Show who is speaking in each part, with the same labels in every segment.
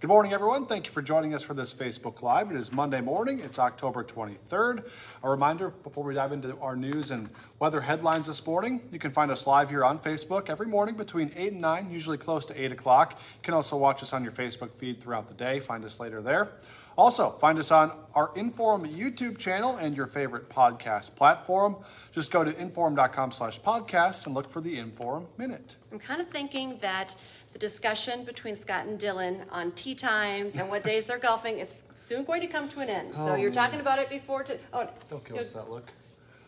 Speaker 1: Good morning, everyone. Thank you for joining us for this Facebook Live. It is Monday morning. It's October 23rd. A reminder before we dive into our news and weather headlines this morning, you can find us live here on Facebook every morning between 8 and 9, usually close to 8 o'clock. You can also watch us on your Facebook feed throughout the day. Find us later there. Also, find us on our Inform YouTube channel and your favorite podcast platform. Just go to inform.com/podcasts and look for the Inform Minute.
Speaker 2: I'm kind of thinking that the discussion between Scott and Dylan on tee times and what days they're golfing is soon going to come to an end. So you're talking about it before
Speaker 1: Don't give us that look.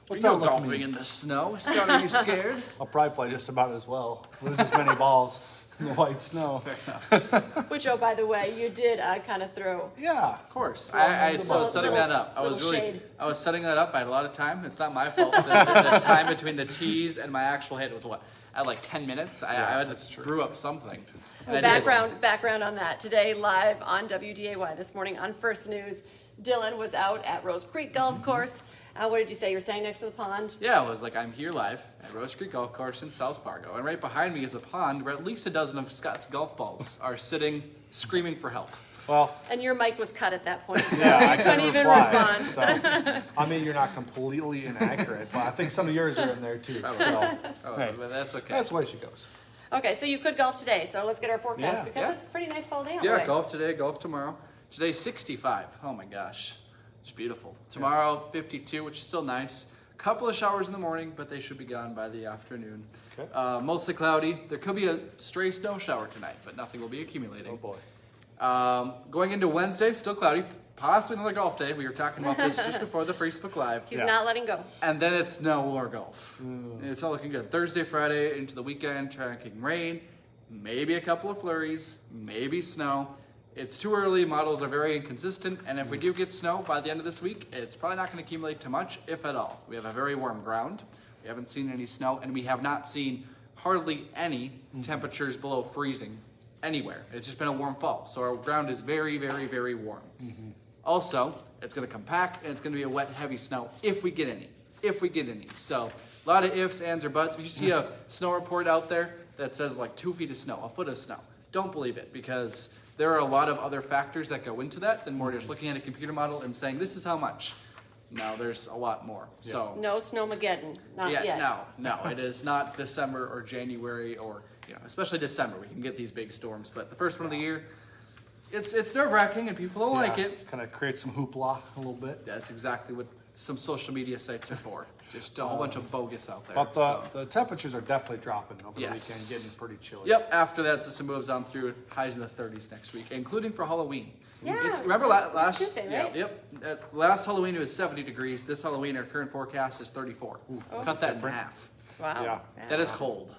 Speaker 3: What's that golfing in the snow? Scott, are you scared?
Speaker 1: I'll probably play just about as well. Lose as many balls in the white snow.
Speaker 2: Which, oh, by the way, you did kind of throw.
Speaker 1: Yeah,
Speaker 3: Of course. I was setting that up. I was setting that up. I had a lot of time. It's not my fault. The time between the tees and my actual hit was what? I had like 10 minutes. I had to brew up something.
Speaker 2: Well, background on that. Today, live on WDAY this morning on First News, Dylan was out at Rose Creek Golf Course. What did you say? You're standing next to the pond?
Speaker 3: Yeah, I was like, I'm here live at Rose Creek Golf Course in South Fargo. And right behind me is a pond where at least a dozen of Scott's golf balls are sitting, screaming for help.
Speaker 1: Well,
Speaker 2: and your mic was cut at that point. So
Speaker 1: yeah,
Speaker 2: you couldn't even respond.
Speaker 1: So, I mean, you're not completely inaccurate, but I think some of yours are in there too. So, hey,
Speaker 3: but that's okay.
Speaker 1: That's the way she goes.
Speaker 2: Okay, so you could golf today. So let's get our forecast because it's a pretty nice fall day on the way.
Speaker 3: Golf today, golf tomorrow. Today's 65. Oh my gosh. It's beautiful. Tomorrow, 52, which is still nice. Couple of showers in the morning, but they should be gone by the afternoon. Okay. Mostly cloudy. There could be a stray snow shower tonight, but nothing will be accumulating.
Speaker 1: Oh boy.
Speaker 3: Going into Wednesday, still cloudy. Possibly another golf day. We were talking about this just before the Facebook Live.
Speaker 2: He's not letting go.
Speaker 3: And then it's no more golf. It's all looking good. Thursday, Friday, into the weekend, tracking rain. Maybe a couple of flurries. Maybe snow. It's too early, models are very inconsistent, and if we do get snow by the end of this week, it's probably not going to accumulate too much, if at all. We have a very warm ground, we haven't seen any snow, and we have not seen hardly any temperatures below freezing anywhere. It's just been a warm fall, so our ground is very, very, very warm. Also, it's going to compact, and it's going to be a wet, heavy snow if we get any. So, a lot of ifs, ands, or buts. If you see a snow report out there that says like 2 feet of snow, a foot of snow, don't believe it, because there are a lot of other factors that go into that than more just looking at a computer model and saying, this is how much. No, there's a lot more. Yeah. So
Speaker 2: no snowmageddon, not yet.
Speaker 3: No, it is not December or January or, especially December. We can get these big storms, but the first one of the year, it's nerve-wracking and people don't like it.
Speaker 1: Kind of create some hoopla a little bit.
Speaker 3: That's exactly what some social media sites are for. Just a whole bunch of bogus out there.
Speaker 1: But the temperatures are definitely dropping over the weekend, getting pretty chilly.
Speaker 3: Yep, after that system moves on through highs in the 30s next week, including for Halloween.
Speaker 2: Yeah,
Speaker 3: remember last
Speaker 2: Tuesday, right?
Speaker 3: Last Halloween it was 70 degrees. This Halloween our current forecast is 34. Cut that in half.
Speaker 2: Wow.
Speaker 1: Yeah.
Speaker 3: That is cold.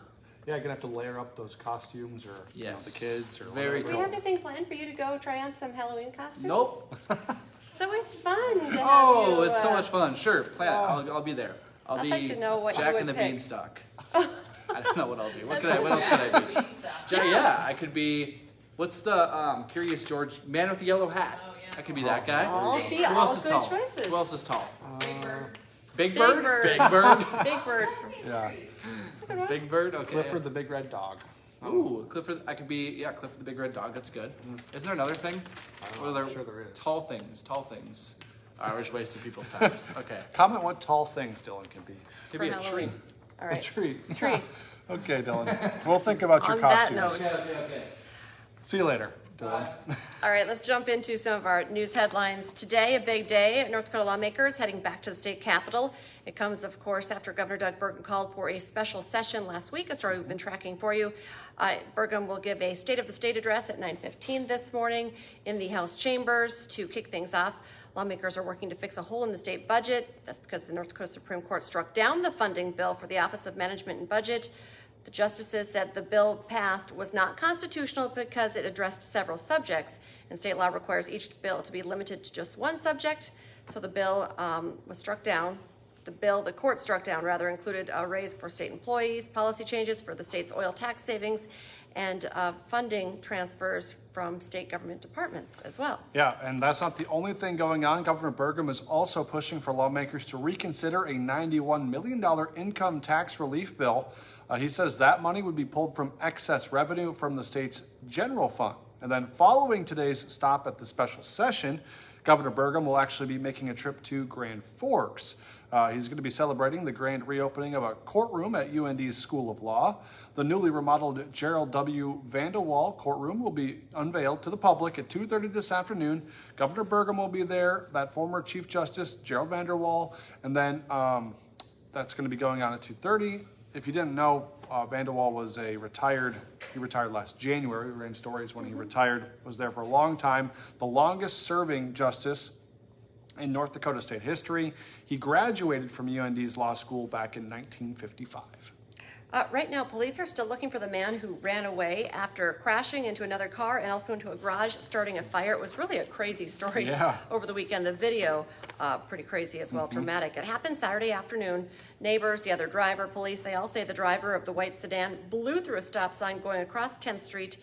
Speaker 1: Yeah, you're going to have to layer up those costumes or the kids. Or
Speaker 3: very
Speaker 2: cool. Do we have anything planned for you to go try on some Halloween costumes?
Speaker 3: Nope.
Speaker 2: It's always fun to have you,
Speaker 3: it's so much fun. Sure, plan it. I'll be there. I'll be
Speaker 2: like to know what
Speaker 3: Jack
Speaker 2: you
Speaker 3: and the
Speaker 2: would pick.
Speaker 3: Beanstalk. I don't know what I'll be. What else could I be? I could be, what's the Curious George, man with the yellow hat? Oh, yeah. I could be that guy.
Speaker 2: See,
Speaker 3: Who
Speaker 2: all
Speaker 3: else is
Speaker 2: good
Speaker 3: tall?
Speaker 2: choices.
Speaker 3: Who else is tall?
Speaker 2: Big Bird.
Speaker 3: Big Bird?
Speaker 2: Big Bird.
Speaker 1: Yeah.
Speaker 3: Big Bird, okay.
Speaker 1: Clifford the Big Red Dog.
Speaker 3: Ooh, Clifford, I could be, Clifford the Big Red Dog, that's good. Isn't there another thing?
Speaker 1: I'm sure there is.
Speaker 3: Tall things. All right, we're just wasting people's time. Okay.
Speaker 1: Comment what tall things Dylan can be.
Speaker 3: Could be a tree.
Speaker 2: All right.
Speaker 1: A tree.
Speaker 2: Tree.
Speaker 1: Okay, Dylan. We'll think about your
Speaker 2: On that
Speaker 1: costumes.
Speaker 2: note.
Speaker 3: Okay.
Speaker 1: See you later, Dylan.
Speaker 2: All right, let's jump into some of our news headlines. Today, a big day. North Dakota lawmakers heading back to the state capitol. It comes, of course, after Governor Doug Burgum called for a special session last week, a story we've been tracking for you. Burgum will give a State of the State address at 9:15 this morning in the House chambers to kick things off. Lawmakers are working to fix a hole in the state budget. That's because the North Dakota Supreme Court struck down the funding bill for the Office of Management and Budget. The justices said the bill passed was not constitutional because it addressed several subjects, and state law requires each bill to be limited to just one subject. So the bill was struck down. The court struck down, included a raise for state employees, policy changes for the state's oil tax savings, and funding transfers from state government departments as well.
Speaker 1: Yeah, and that's not the only thing going on. Governor Burgum is also pushing for lawmakers to reconsider a $91 million income tax relief bill. He says that money would be pulled from excess revenue from the state's general fund. And then following today's stop at the special session, Governor Burgum will actually be making a trip to Grand Forks. He's going to be celebrating the grand reopening of a courtroom at UND's School of Law. The newly remodeled Gerald W. Vanderwall courtroom will be unveiled to the public at 2:30 this afternoon. Governor Burgum will be there, that former Chief Justice Gerald Vanderwall, and then that's going to be going on at 2:30. If you didn't know, Vanderwall was he retired last January. We ran stories when he retired, was there for a long time, the longest serving justice in North Dakota state history. He graduated from UND's law school back in 1955.
Speaker 2: Right now, police are still looking for the man who ran away after crashing into another car and also into a garage, starting a fire. It was really a crazy story over the weekend. The video, pretty crazy as well, dramatic. It happened Saturday afternoon. Neighbors, the other driver, police, they all say the driver of the white sedan blew through a stop sign going across 10th Street.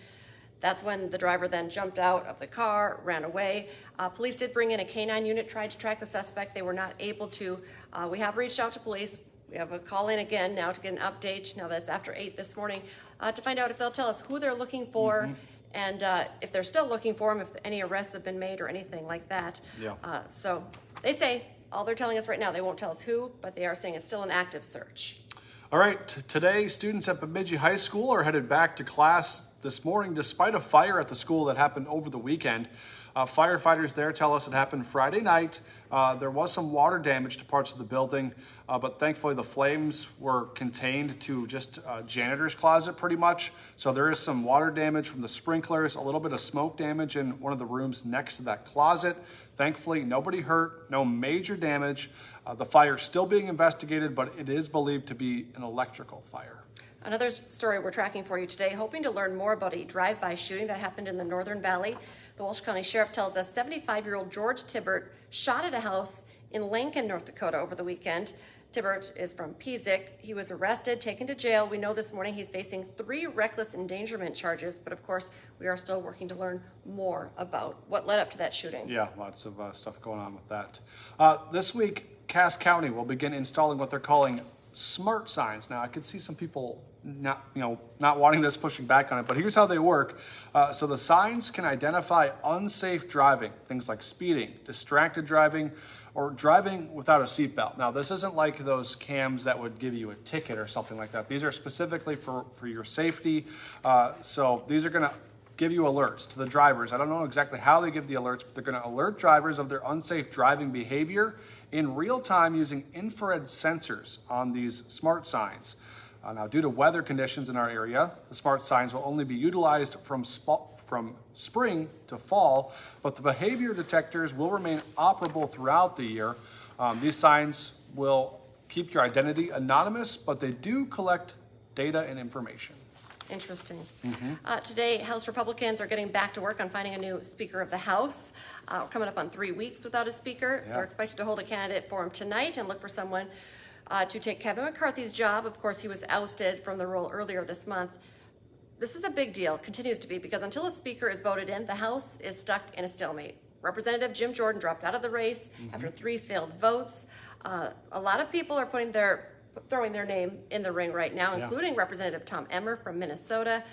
Speaker 2: That's when the driver then jumped out of the car, ran away. Police did bring in a K-9 unit, tried to track the suspect. They were not able to. We have reached out to police. We have a call in again now to get an update, now that's after 8 this morning, to find out if they'll tell us who they're looking for and if they're still looking for him, if any arrests have been made or anything like that. So they say, all they're telling us right now, they won't tell us who, but they are saying it's still an active search.
Speaker 1: All right, today students at Bemidji High School are headed back to class this morning despite a fire at the school that happened over the weekend. Firefighters there tell us it happened Friday night. There was some water damage to parts of the building, but thankfully the flames were contained to just a janitor's closet pretty much. So there is some water damage from the sprinklers, a little bit of smoke damage in one of the rooms next to that closet. Thankfully, nobody hurt, no major damage. The fire is still being investigated, but it is believed to be an electrical fire.
Speaker 2: Another story we're tracking for you today, hoping to learn more about a drive-by shooting that happened in the Northern Valley. The Walsh County Sheriff tells us 75-year-old George Tibbert shot at a house in Lincoln, North Dakota over the weekend. Tibbert is from Peasic. He was arrested, taken to jail. We know this morning he's facing 3 reckless endangerment charges, but of course we are still working to learn more about what led up to that shooting.
Speaker 1: Yeah, lots of stuff going on with that. This week, Cass County will begin installing what they're calling smart signs. Now, I could see some people not wanting this, pushing back on it, but here's how they work. So the signs can identify unsafe driving, things like speeding, distracted driving, or driving without a seatbelt. Now, this isn't like those cams that would give you a ticket or something like that. These are specifically for your safety. So these are going to give you alerts to the drivers. I don't know exactly how they give the alerts, but they're going to alert drivers of their unsafe driving behavior in real time using infrared sensors on these smart signs. Now, due to weather conditions in our area, the smart signs will only be utilized from spring to fall, but the behavior detectors will remain operable throughout the year. These signs will keep your identity anonymous, but they do collect data and information.
Speaker 2: Interesting. Today, House Republicans are getting back to work on finding a new Speaker of the House. We're coming up on 3 weeks without a Speaker. They're expected to hold a candidate forum tonight and look for someone to take Kevin McCarthy's job. Of course, he was ousted from the role earlier this month. This is a big deal, continues to be, because until a Speaker is voted in, the House is stuck in a stalemate. Representative Jim Jordan dropped out of the race after 3 failed votes. A lot of people are throwing their name in the ring right now, including Representative Tom Emmer from Minnesota.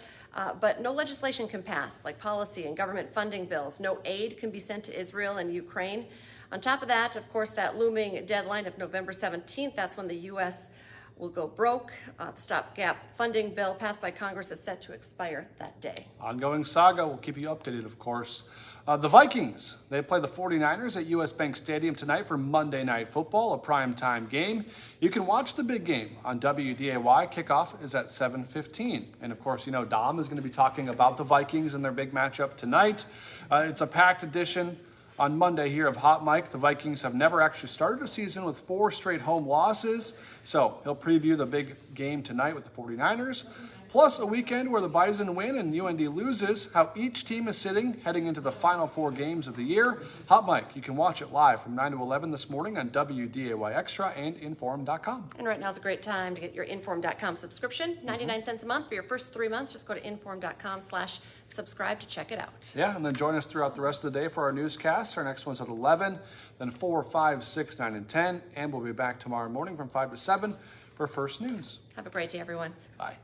Speaker 2: But no legislation can pass, like policy and government funding bills. No aid can be sent to Israel and Ukraine. On top of that, of course, that looming deadline of November 17th, that's when the U.S. will go broke. The stopgap funding bill passed by Congress is set to expire that day.
Speaker 1: Ongoing saga. We'll keep you updated, of course. The Vikings, they play the 49ers at U.S. Bank Stadium tonight for Monday Night Football, a primetime game. You can watch the big game on WDAY. Kickoff is at 7:15. And, of course, Dom is going to be talking about the Vikings and their big matchup tonight. It's a packed edition on Monday here of Hot Mike. The Vikings have never actually started a season with 4 straight home losses. So he'll preview the big game tonight with the 49ers. Plus a weekend where the Bison win and UND loses, how each team is sitting heading into the final 4 games of the year. Hot Mike, you can watch it live from 9 to 11 this morning on WDAY Extra and Inform.com.
Speaker 2: And right now is a great time to get your Inform.com subscription. 99 cents a month for your first 3 months. Just go to Inform.com/subscribe to check it out.
Speaker 1: Yeah, and then join us throughout the rest of the day for our newscasts. Our next one's at 11, then 4, 5, 6, 9, and 10. And we'll be back tomorrow morning from 5 to 7 for First News.
Speaker 2: Have a great day, everyone.
Speaker 1: Bye.